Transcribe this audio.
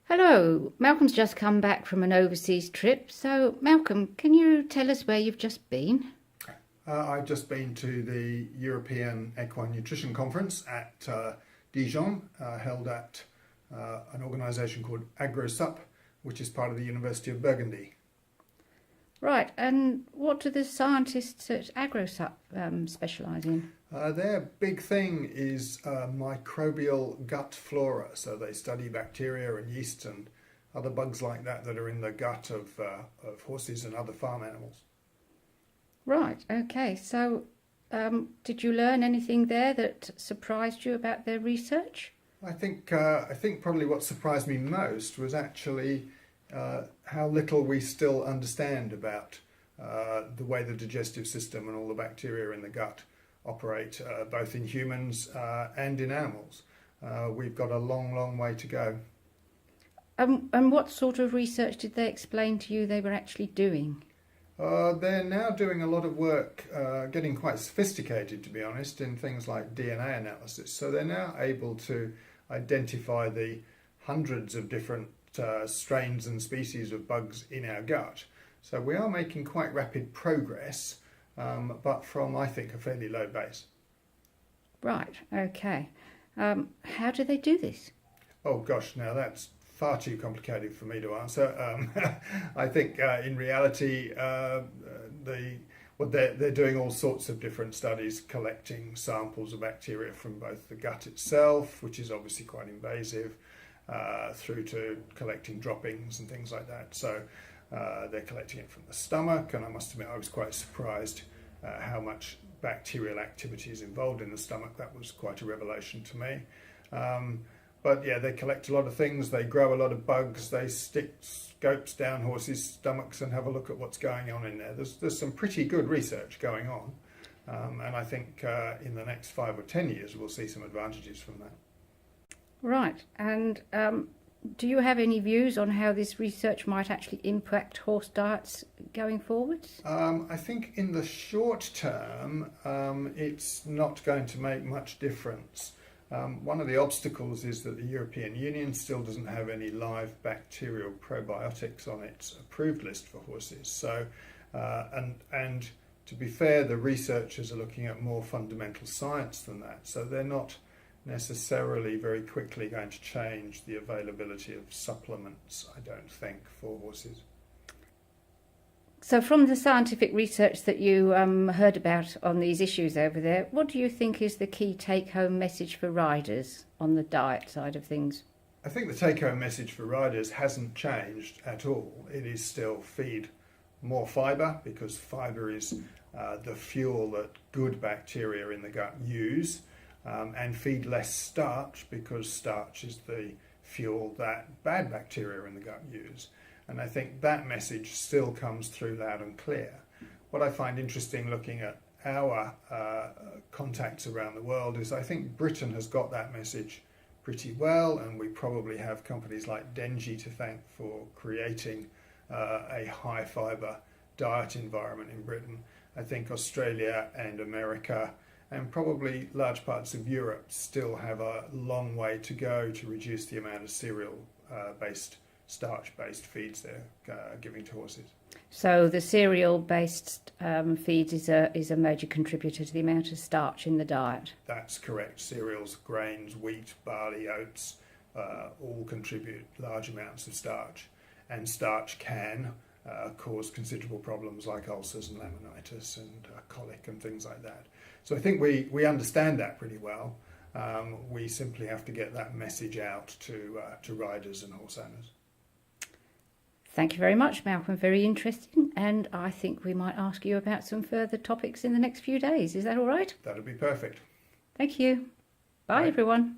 Hello, Malcolm's just come back from an overseas trip. So, Malcolm, can you tell us where you've just been? I've just been to the European Equine Nutrition Conference at Dijon, held at an organisation called AgroSup, which is part of the University of Burgundy. Right, and what do the scientists at AgroSup specialise in? Their big thing is microbial gut flora, so they study bacteria and yeast and other bugs like that are in the gut of horses and other farm animals. Right, okay. So, did you learn anything there that surprised you about their research? I think probably what surprised me most was actually how little we still understand about the way the digestive system and all the bacteria in the gut operate, both in humans and in animals. We've got a long way to go. And what sort of research did they explain to you they were actually doing? They're now doing a lot of work, getting quite sophisticated, to be honest, in things like DNA analysis. So they're now able to identify the hundreds of different strains and species of bugs in our gut. So we are making quite rapid progress, but from, I think, a fairly low base. Right, okay. How do they do this? Oh gosh, now that's far too complicated for me to answer. I think in reality, they're doing all sorts of different studies, collecting samples of bacteria from both the gut itself, which is obviously quite invasive, through to collecting droppings and things like that. So they're collecting it from the stomach, and I must admit I was quite surprised how much bacterial activity is involved in the stomach. That was quite a revelation to me. But yeah, they collect a lot of things, they grow a lot of bugs, they stick scopes down horses' stomachs and have a look at what's going on in there. There's some pretty good research going on, and I think in the next 5 or 10 years we'll see some advantages from that. Right, and do you have any views on how this research might actually impact horse diets going forwards? I think in the short term it's not going to make much difference. One of the obstacles is that the European Union still doesn't have any live bacterial probiotics on its approved list for horses. So, and to be fair, the researchers are looking at more fundamental science than that. So they're not necessarily very quickly going to change the availability of supplements, I don't think, for horses. So from the scientific research that you heard about on these issues over there, what do you think is the key take-home message for riders on the diet side of things? I think the take-home message for riders hasn't changed at all. It is still feed more fibre, because fibre is the fuel that good bacteria in the gut use, and feed less starch, because starch is the fuel that bad bacteria in the gut use. And I think that message still comes through loud and clear. What I find interesting looking at our contacts around the world is I think Britain has got that message pretty well, and we probably have companies like Denji to thank for creating a high fibre diet environment in Britain. I think Australia and America and probably large parts of Europe still have a long way to go to reduce the amount of cereal-based starch-based feeds they're giving to horses. So the cereal-based feeds is a major contributor to the amount of starch in the diet. That's correct. Cereals, grains, wheat, barley, oats all contribute large amounts of starch, and starch can cause considerable problems like ulcers and laminitis and colic and things like that. So I think we understand that pretty well. We simply have to get that message out to riders and horse owners. Thank you very much, Malcolm. Very interesting. And I think we might ask you about some further topics in the next few days. Is that all right? That'd be perfect. Thank you. Bye, Bye. everyone.